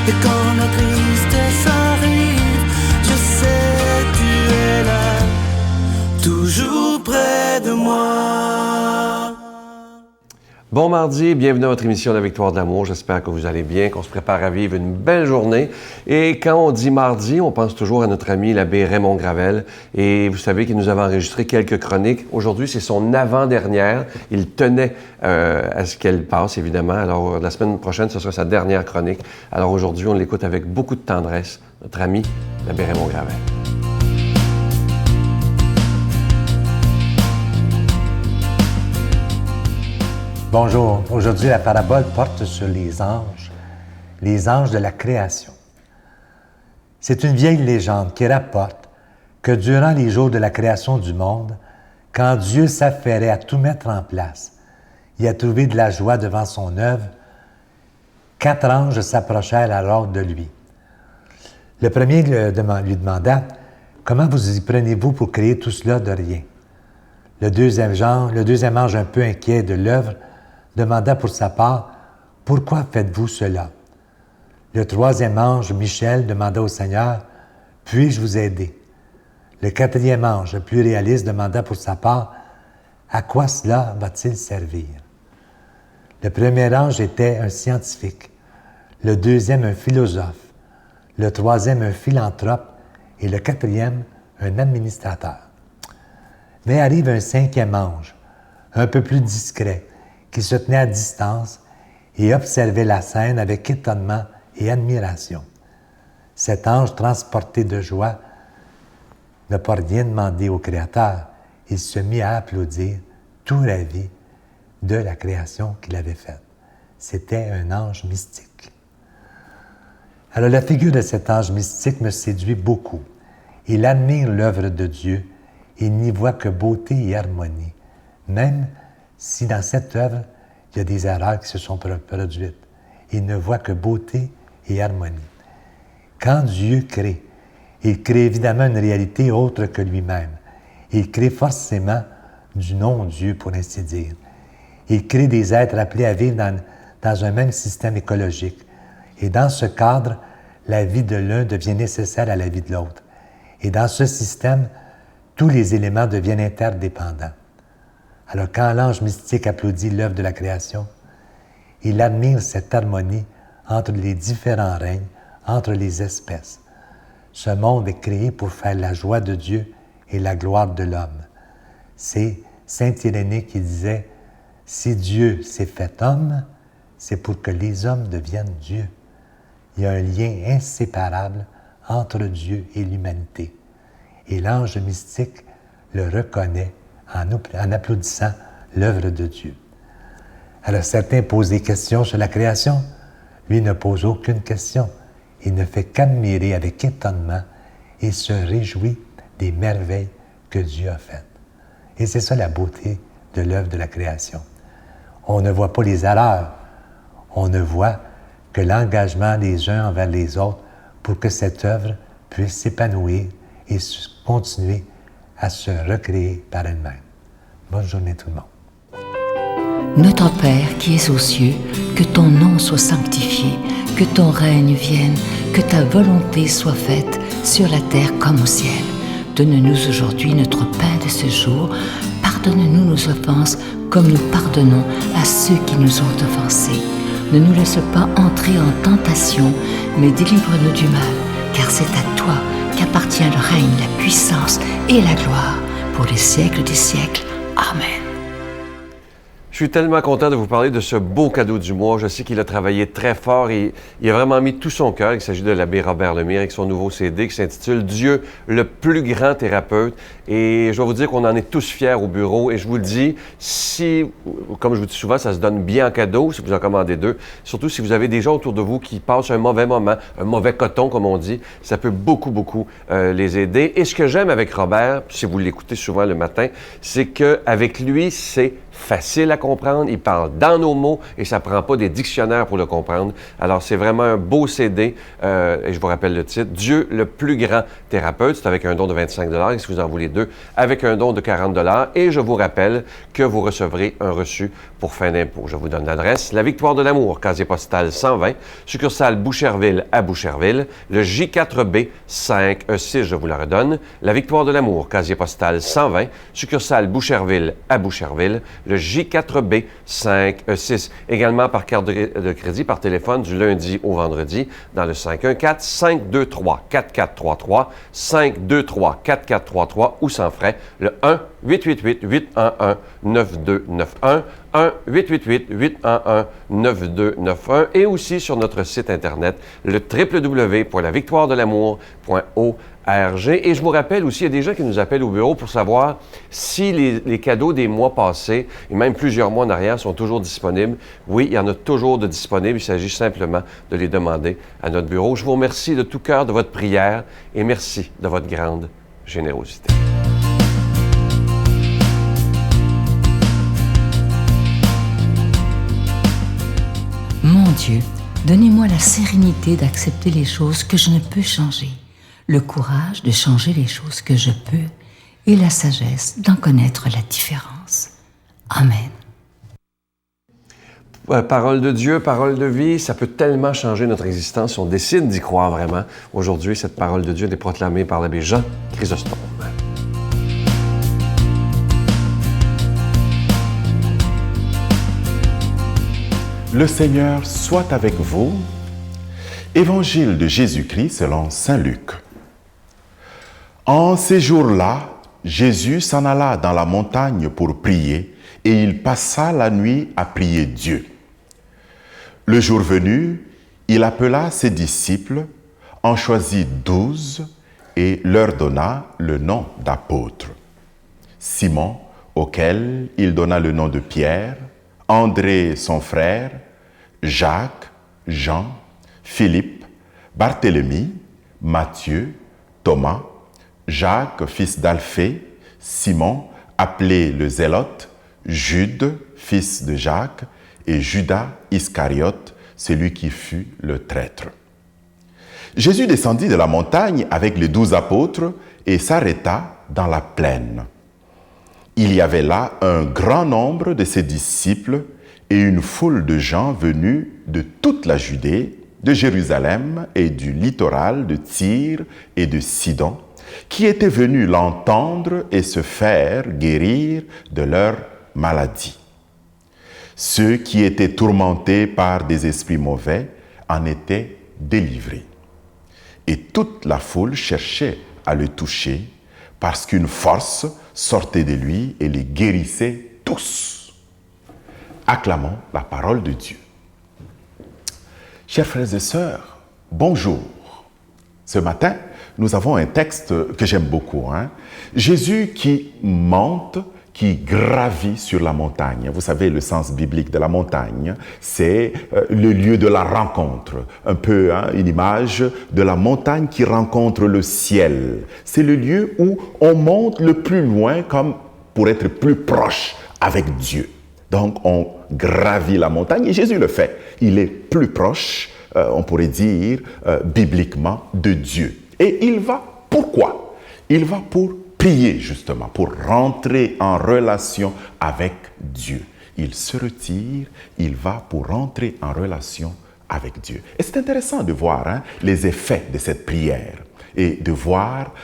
Et quand la tristesse arrive, je sais tu es là, toujours près de moi. Bon mardi, bienvenue à votre émission La Victoire de l'amour. J'espère que vous allez bien, qu'on se prépare à vivre une belle journée. Et quand on dit mardi, on pense toujours à notre ami l'abbé Raymond Gravel. Et vous savez qu'il nous avait enregistré quelques chroniques. Aujourd'hui, c'est son avant-dernière. Il tenait à ce qu'elle passe, évidemment. Alors, la semaine prochaine, ce sera sa dernière chronique. Alors aujourd'hui, on l'écoute avec beaucoup de tendresse. Notre ami l'abbé Raymond Gravel. Bonjour. Aujourd'hui, la parabole porte sur les anges de la création. C'est une vieille légende qui rapporte que durant les jours de la création du monde, quand Dieu s'affairait à tout mettre en place et à trouver de la joie devant son œuvre, 4 anges s'approchèrent alors de lui. Le premier lui demanda « Comment vous y prenez-vous pour créer tout cela de rien? » Le deuxième ange, un peu inquiet de l'œuvre, demanda pour sa part « Pourquoi faites-vous cela? » Le troisième ange, Michel, demanda au Seigneur « Puis-je vous aider? » Le quatrième ange, plus réaliste, demanda pour sa part « À quoi cela va-t-il servir? » Le premier ange était un scientifique, le deuxième un philosophe, le troisième un philanthrope et le quatrième un administrateur. Mais arrive un cinquième ange, un peu plus discret, qui se tenait à distance et observait la scène avec étonnement et admiration. Cet ange, transporté de joie, n'a pas rien demandé au Créateur. Il se mit à applaudir, tout ravi de la création qu'il avait faite. C'était un ange mystique. Alors la figure de cet ange mystique me séduit beaucoup. Il admire l'œuvre de Dieu. Il n'y voit que beauté et harmonie, même si dans cette œuvre, il y a des erreurs qui se sont produites. Il ne voit que beauté et harmonie. Quand Dieu crée, il crée évidemment une réalité autre que lui-même. Il crée forcément du non-Dieu, pour ainsi dire. Il crée des êtres appelés à vivre dans un même système écologique. Et dans ce cadre, la vie de l'un devient nécessaire à la vie de l'autre. Et dans ce système, tous les éléments deviennent interdépendants. Alors quand l'ange mystique applaudit l'œuvre de la création, il admire cette harmonie entre les différents règnes, entre les espèces. Ce monde est créé pour faire la joie de Dieu et la gloire de l'homme. C'est saint Irénée qui disait « Si Dieu s'est fait homme, c'est pour que les hommes deviennent Dieu. » Il y a un lien inséparable entre Dieu et l'humanité. Et l'ange mystique le reconnaît en applaudissant l'œuvre de Dieu. Alors certains posent des questions sur la création. Lui ne pose aucune question. Il ne fait qu'admirer avec étonnement et se réjouit des merveilles que Dieu a faites. Et c'est ça la beauté de l'œuvre de la création. On ne voit pas les erreurs. On ne voit que l'engagement des uns envers les autres pour que cette œuvre puisse s'épanouir et continuer à se recréer par elle-même. Bonne journée tout le monde. Notre Père qui es aux cieux, que ton nom soit sanctifié, que ton règne vienne, que ta volonté soit faite sur la terre comme au ciel. Donne-nous aujourd'hui notre pain de ce jour. Pardonne-nous nos offenses comme nous pardonnons à ceux qui nous ont offensés. Ne nous laisse pas entrer en tentation, mais délivre-nous du mal, car c'est à toi qu'appartient le règne, la puissance et la gloire pour les siècles des siècles. Amen. Je suis tellement content de vous parler de ce beau cadeau du mois. Je sais qu'il a travaillé très fort et il a vraiment mis tout son cœur. Il s'agit de l'abbé Robert Lemire avec son nouveau CD qui s'intitule « Dieu, le plus grand thérapeute ». Et je dois vous dire qu'on en est tous fiers au bureau. Et je vous le dis, si, comme je vous dis souvent, ça se donne bien en cadeau, si vous en commandez 2, surtout si vous avez des gens autour de vous qui passent un mauvais moment, un mauvais coton, comme on dit, ça peut beaucoup les aider. Et ce que j'aime avec Robert, si vous l'écoutez souvent le matin, c'est qu'avec lui, c'est facile à comprendre, il parle dans nos mots et ça ne prend pas des dictionnaires pour le comprendre. Alors, c'est vraiment un beau CD et je vous rappelle le titre, Dieu le plus grand thérapeute. C'est avec un don de 25 $, et si vous en voulez deux, avec un don de 40 $. Et je vous rappelle que vous recevrez un reçu pour fin d'impôt. Je vous donne l'adresse. La Victoire de l'amour, casier postal 120, succursale Boucherville à Boucherville. Le J4B 5E6, je vous la redonne. La Victoire de l'amour, casier postal 120, succursale Boucherville à Boucherville. Le J4B 5E6. Également par carte de crédit, par téléphone du lundi au vendredi dans le 514-523-4433, 523-4433 ou sans frais, le 1-888-811-9291, 1-888-811-9291 et aussi sur notre site Internet, le www.lavictoiredelamour.org. Et je vous rappelle aussi, il y a des gens qui nous appellent au bureau pour savoir si les cadeaux des mois passés, et même plusieurs mois en arrière, sont toujours disponibles. Oui, il y en a toujours de disponibles. Il s'agit simplement de les demander à notre bureau. Je vous remercie de tout cœur de votre prière et merci de votre grande générosité. Mon Dieu, donnez-moi la sérénité d'accepter les choses que je ne peux changer, le courage de changer les choses que je peux et la sagesse d'en connaître la différence. Amen. Parole de Dieu, parole de vie, ça peut tellement changer notre existence si on décide d'y croire vraiment. Aujourd'hui, cette parole de Dieu est proclamée par l'abbé Jean Chrysostome. Le Seigneur soit avec vous. Évangile de Jésus-Christ selon saint Luc. En ces jours-là, Jésus s'en alla dans la montagne pour prier et il passa la nuit à prier Dieu. Le jour venu, il appela ses disciples, en choisit 12 et leur donna le nom d'apôtres. Simon, auquel il donna le nom de Pierre, André son frère, Jacques, Jean, Philippe, Barthélemy, Matthieu, Thomas, Jacques, fils d'Alphée, Simon, appelé le Zélote, Jude, fils de Jacques, et Judas Iscariote, celui qui fut le traître. Jésus descendit de la montagne avec les 12 apôtres et s'arrêta dans la plaine. Il y avait là un grand nombre de ses disciples et une foule de gens venus de toute la Judée, de Jérusalem et du littoral de Tyr et de Sidon, qui étaient venus l'entendre et se faire guérir de leur maladie. Ceux qui étaient tourmentés par des esprits mauvais en étaient délivrés. Et toute la foule cherchait à le toucher parce qu'une force sortait de lui et les guérissait tous. Acclamons la parole de Dieu. Chers frères et sœurs, bonjour. Ce matin, nous avons un texte que j'aime beaucoup. Jésus qui monte, qui gravit sur la montagne. Vous savez, le sens biblique de la montagne, c'est le lieu de la rencontre. Un peu une image de la montagne qui rencontre le ciel. C'est le lieu où on monte le plus loin comme pour être plus proche avec Dieu. Donc, on gravit la montagne et Jésus le fait. Il est plus proche, on pourrait dire, bibliquement, de Dieu. Et il va, pourquoi? Il va pour prier, justement, pour rentrer en relation avec Dieu. Il se retire, il va pour rentrer en relation avec Dieu. Et c'est intéressant de voir les effets de cette prière et de voir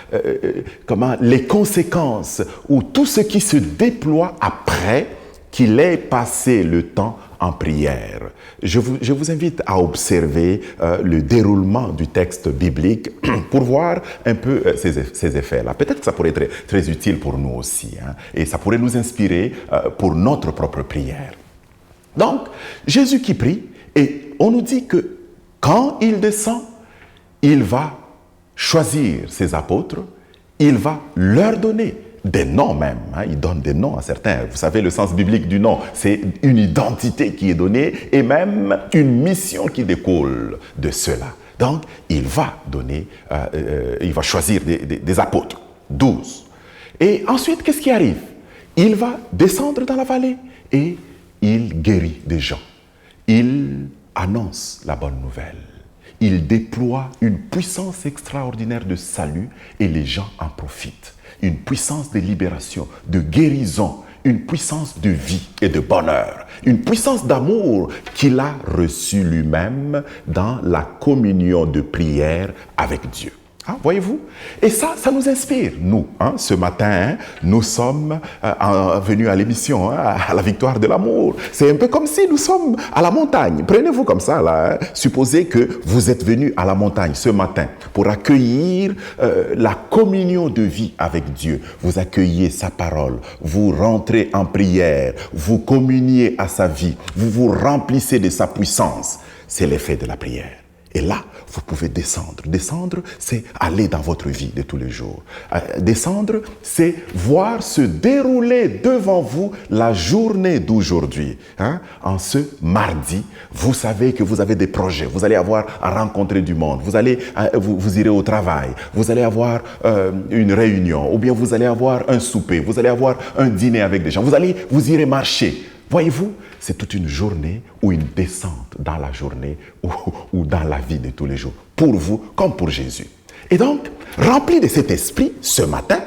comment les conséquences ou tout ce qui se déploie après qu'il ait passé le temps en prière. Je vous invite à observer le déroulement du texte biblique pour voir un peu ces effets-là. Peut-être que ça pourrait être très utile pour nous aussi, et ça pourrait nous inspirer pour notre propre prière. Donc, Jésus qui prie, et on nous dit que quand il descend, il va choisir ses apôtres, il va leur donner des noms même. Il donne des noms à certains. Vous savez, le sens biblique du nom, c'est une identité qui est donnée et même une mission qui découle de cela. Donc, il va donner, il va choisir des apôtres, 12. Et ensuite, qu'est-ce qui arrive? Il va descendre dans la vallée et il guérit des gens. Il annonce la bonne nouvelle. Il déploie une puissance extraordinaire de salut et les gens en profitent. Une puissance de libération, de guérison, une puissance de vie et de bonheur, une puissance d'amour qu'il a reçue lui-même dans la communion de prière avec Dieu. Hein, voyez-vous? Et ça nous inspire. Nous, ce matin, nous sommes venus à l'émission, à la victoire de l'amour. C'est un peu comme si nous sommes à la montagne. Prenez-vous comme ça, là. Supposez que vous êtes venus à la montagne ce matin pour accueillir la communion de vie avec Dieu. Vous accueillez sa parole, vous rentrez en prière, vous communiez à sa vie, vous vous remplissez de sa puissance. C'est l'effet de la prière. Et là, vous pouvez descendre. Descendre, c'est aller dans votre vie de tous les jours. Descendre, c'est voir se dérouler devant vous la journée d'aujourd'hui. En ce mardi, vous savez que vous avez des projets. Vous allez avoir à rencontrer du monde. Vous irez au travail. Vous allez avoir une réunion. Ou bien vous allez avoir un souper. Vous allez avoir un dîner avec des gens. Vous irez marcher. Voyez-vous, c'est toute une journée ou une descente dans la journée ou dans la vie de tous les jours, pour vous comme pour Jésus. Et donc, rempli de cet esprit, ce matin,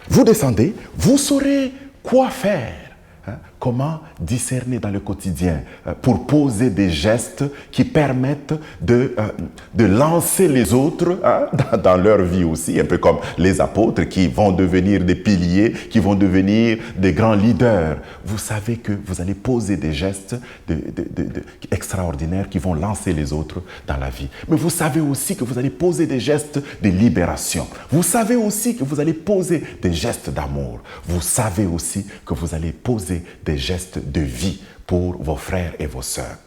vous descendez, vous saurez quoi faire. Comment discerner dans le quotidien pour poser des gestes qui permettent de lancer les autres dans leur vie aussi, un peu comme les apôtres qui vont devenir des piliers, qui vont devenir des grands leaders. Vous savez que vous allez poser des gestes extraordinaires qui vont lancer les autres dans la vie. Mais vous savez aussi que vous allez poser des gestes de libération. Vous savez aussi que vous allez poser des gestes d'amour. Vous savez aussi que vous allez poser des gestes de vie pour vos frères et vos sœurs.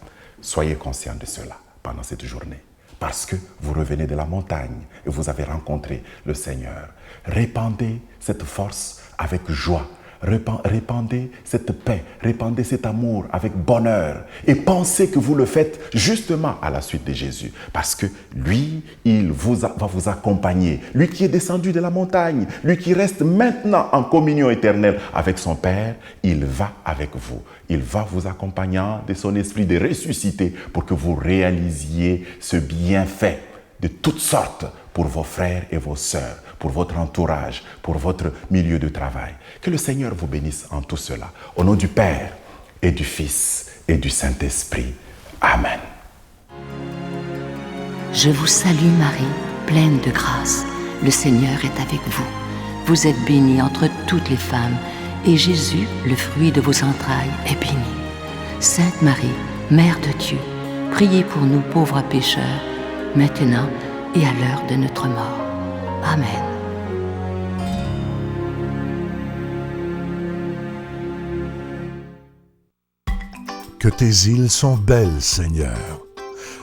Soyez conscients de cela pendant cette journée, parce que vous revenez de la montagne et vous avez rencontré le Seigneur. Répandez cette force avec joie, répandez cette paix, répandez cet amour avec bonheur et pensez que vous le faites justement à la suite de Jésus, parce que lui, il va vous accompagner. Lui qui est descendu de la montagne, lui qui reste maintenant en communion éternelle avec son Père, il va avec vous. Il va vous accompagnant de son esprit de ressuscité pour que vous réalisiez ce bienfait de toutes sortes pour vos frères et vos sœurs, pour votre entourage, pour votre milieu de travail. Que le Seigneur vous bénisse en tout cela. Au nom du Père et du Fils et du Saint-Esprit. Amen. Je vous salue Marie, pleine de grâce. Le Seigneur est avec vous. Vous êtes bénie entre toutes les femmes, et Jésus, le fruit de vos entrailles, est béni. Sainte Marie, Mère de Dieu, priez pour nous pauvres pécheurs, maintenant et à l'heure de notre mort. Amen. Que tes îles sont belles, Seigneur.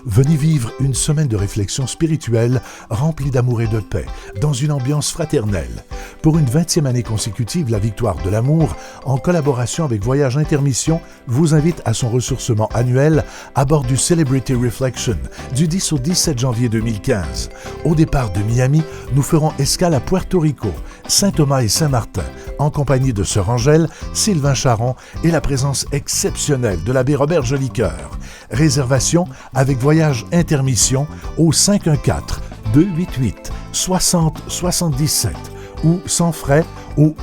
Venez vivre une semaine de réflexion spirituelle remplie d'amour et de paix, dans une ambiance fraternelle. Pour une 20e année consécutive, la Victoire de l'amour, en collaboration avec Voyage Intermission, vous invite à son ressourcement annuel à bord du Celebrity Reflection du 10 au 17 janvier 2015. Au départ de Miami, nous ferons escale à Puerto Rico, Saint-Thomas et Saint-Martin, en compagnie de Sœur Angèle, Sylvain Charon et la présence exceptionnelle de l'abbé Robert Jolicoeur. Réservation avec Voyage Intermission au 514-288-6077 ou sans frais au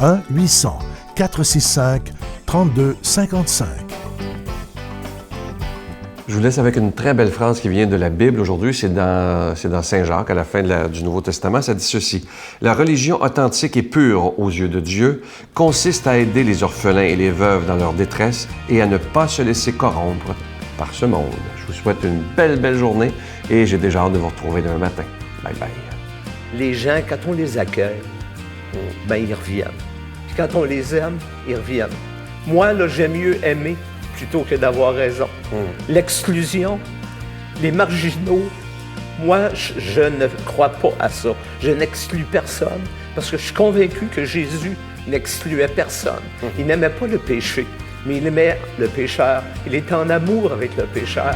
1-800-465-3255. Je vous laisse avec une très belle phrase qui vient de la Bible aujourd'hui. C'est dans Saint Jacques, à la fin du Nouveau Testament. Ça dit ceci: « La religion authentique et pure aux yeux de Dieu consiste à aider les orphelins et les veuves dans leur détresse et à ne pas se laisser corrompre par ce monde. » Je vous souhaite une belle journée et j'ai déjà hâte de vous retrouver demain matin. Bye bye. Les gens, quand on les accueille, ils reviennent. Puis quand on les aime, ils reviennent. Moi, là, j'aime mieux aimer plutôt que d'avoir raison. L'exclusion, les marginaux, moi, je ne crois pas à ça. Je n'exclus personne parce que je suis convaincu que Jésus n'excluait personne. Il n'aimait pas le péché, mais il aimait le pécheur. Il était en amour avec le pécheur.